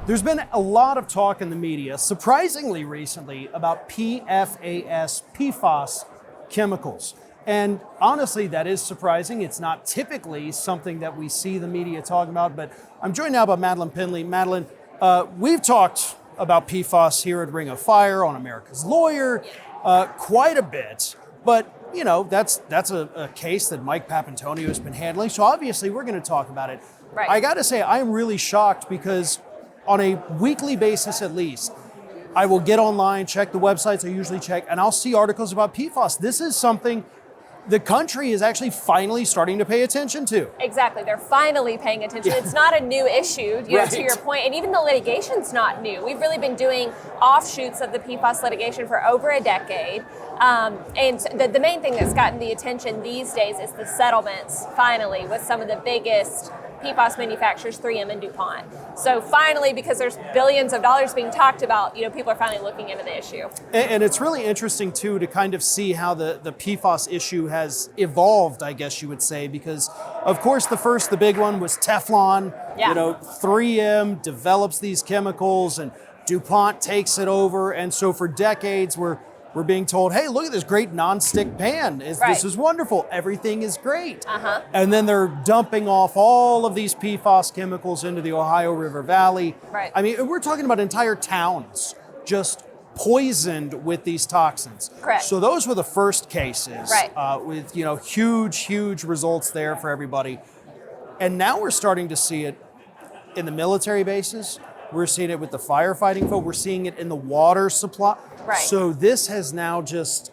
There's been a lot of talk in the media, surprisingly recently, about PFAS chemicals. And honestly, that is surprising. It's not typically something that we see the media talking about, but I'm joined now by Madeline Penley. Madeline, we've talked about PFAS here at Ring of Fire on America's Lawyer quite a bit, but you know, that's a case that Mike Papantonio has been handling, so obviously we're going to talk about it. Right. I got to say, I'm really shocked because on a weekly basis at least, I will get online, check the websites I usually check, and I'll see articles about PFAS. This is something the country is actually finally starting to pay attention to. Exactly, they're finally paying attention. It's not a new issue, Right. to your point, and even the litigation's not new. We've really been doing offshoots of the PFAS litigation for over a decade. And the main thing that's gotten the attention these days is the settlements, finally, with some of the biggest PFAS manufacturers, 3M and DuPont. So finally, because there's billions of dollars being talked about, people are finally looking into the issue. And it's really interesting, too, to kind of see how the PFAS issue has evolved, I guess you would say, because, of course, the big one was Teflon. Yeah. 3M develops these chemicals, and DuPont takes it over. And so for decades, we're being told, hey, look at this great nonstick pan. Right. This is wonderful. Everything is great. Uh-huh. And then they're dumping off all of these PFAS chemicals into the Ohio River Valley. Right. I mean, we're talking about entire towns just poisoned with these toxins. Correct. So those were the first cases, Right. with huge results there for everybody. And now we're starting to see it in the military bases. We're seeing it with the firefighting folk. We're seeing it in the water supply. Right. So this has now just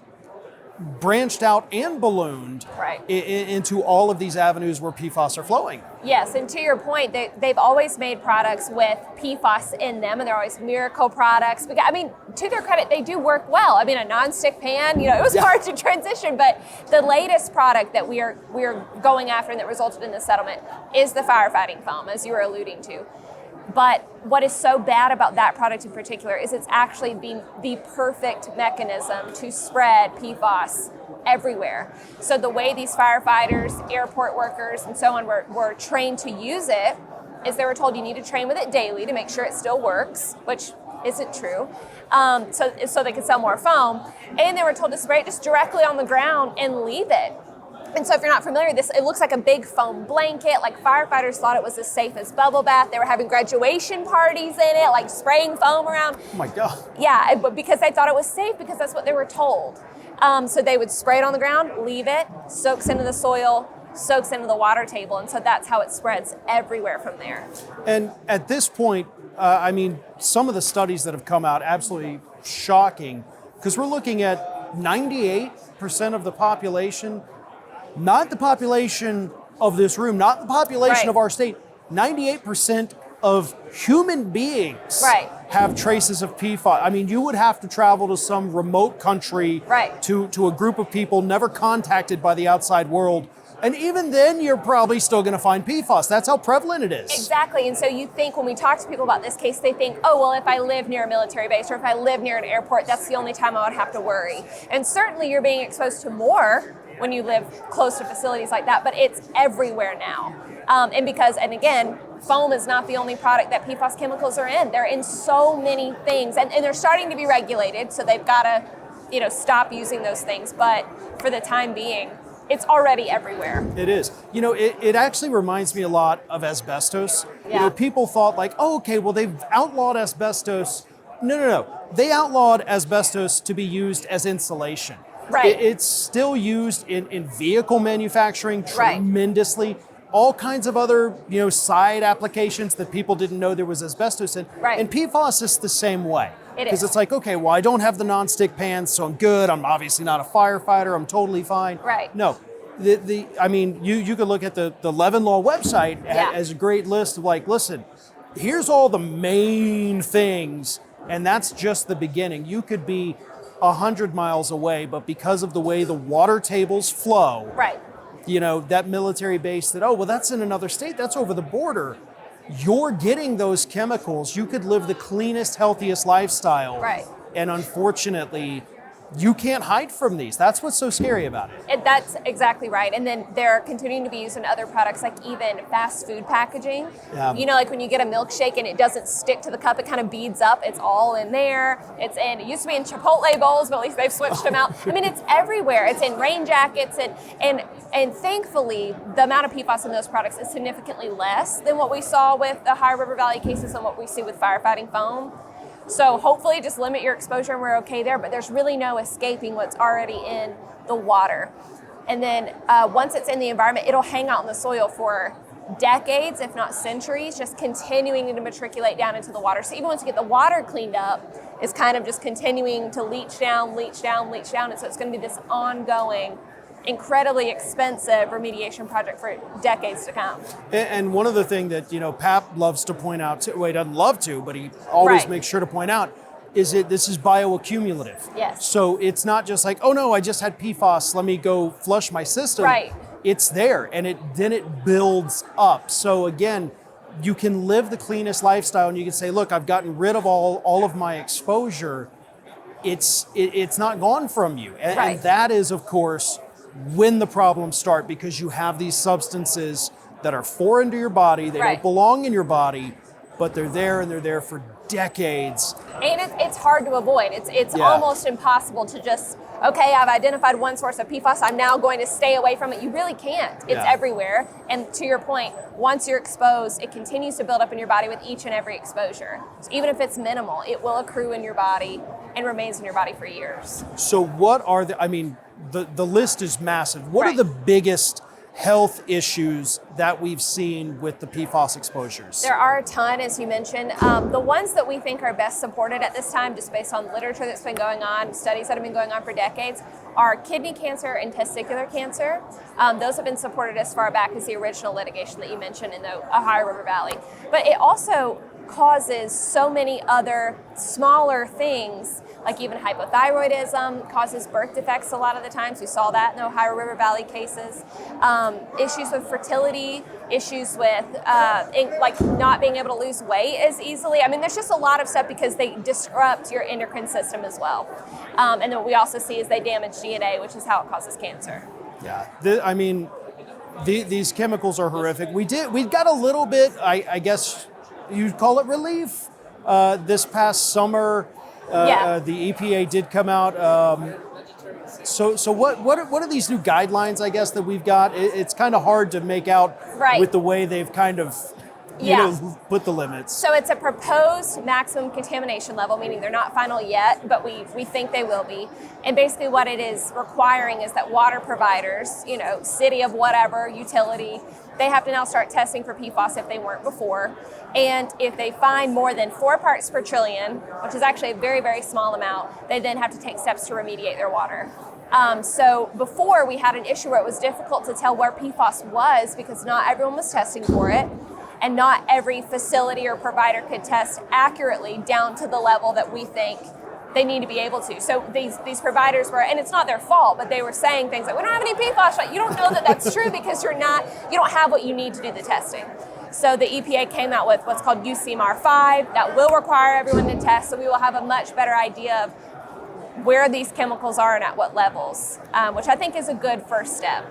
branched out and ballooned Right. into all of these avenues where PFAS are flowing. Yes, and to your point, they've always made products with PFAS in them, and they're always miracle products. Because, to their credit, they do work well. A nonstick pan, it was hard to transition, but the latest product that we are going after and that resulted in the settlement is the firefighting foam, as you were alluding to. But what is so bad about that product in particular is it's actually been the perfect mechanism to spread PFAS everywhere. So the way these firefighters, airport workers, and so on were trained to use it is they were told you need to train with it daily to make sure it still works, which isn't true, so they could sell more foam. And they were told to spray it just directly on the ground and leave it. And so if you're not familiar with this, it looks like a big foam blanket. Like firefighters thought it was as safe as bubble bath. They were having graduation parties in it, like spraying foam around. Oh my God. Yeah, but because they thought it was safe because that's what they were told. So they would spray it on the ground, leave it, soaks into the soil, soaks into the water table. And so that's how it spreads everywhere from there. And at this point, some of the studies that have come out, absolutely shocking, because we're looking at 98% of the population, not the population of this room, not the population Right. of our state, 98% of human beings Right. have traces of PFAS. You would have to travel to some remote country Right. to a group of people never contacted by the outside world. And even then, you're probably still going to find PFAS. That's how prevalent it is. Exactly. And so you think when we talk to people about this case, they think, oh, well, if I live near a military base or if I live near an airport, that's the only time I would have to worry. And certainly you're being exposed to more when you live close to facilities like that, but it's everywhere now. And again, foam is not the only product that PFAS chemicals are in. They're in so many things, and they're starting to be regulated, so they've got to, stop using those things. But for the time being, it's already everywhere. It is. It actually reminds me a lot of asbestos. Yeah. People thought like, oh, okay, well, they've outlawed asbestos. No. They outlawed asbestos to be used as insulation. Right. It's still used in vehicle manufacturing Right. tremendously. All kinds of other, side applications that people didn't know there was asbestos in. Right. And PFAS is the same way. It Because is. it's like, okay, well, I don't have the nonstick pans, so I'm good. I'm obviously not a firefighter. I'm totally fine. Right. No. You could look at the Levin Law website Yeah. as a great list of like, listen, here's all the main things, and that's just the beginning. You could be 100 miles away, but because of the way the water tables flow, Right. That military base that's in another state, that's over the border. You're getting those chemicals. You could live the cleanest, healthiest lifestyle. Right. And unfortunately, you can't hide from these. That's what's so scary about it. That's exactly right. And then they're continuing to be used in other products, like even fast food packaging. Yeah. You know, like when you get a milkshake and it doesn't stick to the cup, it kind of beads up. It's all in there. It used to be in Chipotle bowls, but at least they've switched them out. I mean, it's everywhere. It's in rain jackets, and thankfully, the amount of PFAS in those products is significantly less than what we saw with the Ohio River Valley cases and what we see with firefighting foam. So hopefully just limit your exposure and we're okay there, but there's really no escaping what's already in the water. And then once it's in the environment, it'll hang out in the soil for decades, if not centuries, just continuing to matriculate down into the water. So even once you get the water cleaned up, it's kind of just continuing to leach down, leach down, leach down. And so it's going to be this ongoing, incredibly expensive remediation project for decades to come. And one of the things that, Pap loves to point out, he doesn't love to, but he always Right. makes sure to point out, is this is bioaccumulative. Yes. So it's not just like, oh no, I just had PFAS, let me go flush my system. Right. It's there, and then it builds up. So again, you can live the cleanest lifestyle, and you can say, look, I've gotten rid of all of my exposure. It's not gone from you. And, Right. and that is, of course, when the problems start, because you have these substances that are foreign to your body, they Right. don't belong in your body, but they're there, and they're there for decades. And it's hard to avoid. It's Yeah. almost impossible to just, okay, I've identified one source of PFAS, I'm now going to stay away from it. You really can't. It's Yeah. everywhere. And to your point, once you're exposed, it continues to build up in your body with each and every exposure. So even if it's minimal, it will accrue in your body and remains in your body for years. So what are the list is massive. What are Right. the biggest health issues that we've seen with the PFAS exposures? There are a ton, as you mentioned. The ones that we think are best supported at this time, just based on literature that's been going on, studies that have been going on for decades, are kidney cancer and testicular cancer. Those have been supported as far back as the original litigation that you mentioned in the Ohio River Valley. But it also causes so many other smaller things, like even hypothyroidism, causes birth defects a lot of the times. We saw that in the Ohio River Valley cases. Issues with fertility, issues with like not being able to lose weight as easily. I mean, there's just a lot of stuff because they disrupt your endocrine system as well. And then what we also see is they damage DNA, which is how it causes cancer. Yeah, these chemicals are horrific. We got a little bit, I guess you'd call it relief. This past summer, the EPA did come out. So what are these new guidelines, I guess, that we've got? It's kind of hard to make out Right. with the way they've kind of put the limits. So it's a proposed maximum contamination level, meaning they're not final yet, but we think they will be. And basically what it is requiring is that water providers, city of whatever, utility, they have to now start testing for PFAS if they weren't before. And if they find more than 4 parts per trillion, which is actually a very, very small amount, they then have to take steps to remediate their water. So before we had an issue where it was difficult to tell where PFAS was because not everyone was testing for it. And not every facility or provider could test accurately down to the level that we think they need to be able to. So these providers were, and it's not their fault, but they were saying things like, we don't have any PFAS, right? You don't know that that's true because you don't have what you need to do the testing. So the EPA came out with what's called UCMR 5 that will require everyone to test, so we will have a much better idea of where these chemicals are and at what levels, which I think is a good first step.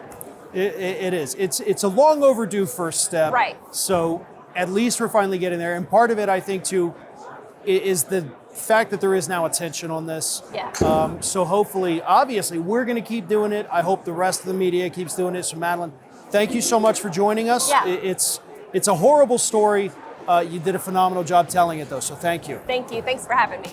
It is. It's a long overdue first step. Right. So at least we're finally getting there. And part of it, I think, too, is the fact that there is now attention on this. Yeah. So hopefully, obviously, we're going to keep doing it. I hope the rest of the media keeps doing it. So Madeline, thank you so much for joining us. Yeah. It's a horrible story. You did a phenomenal job telling it, though. So thank you. Thank you. Thanks for having me.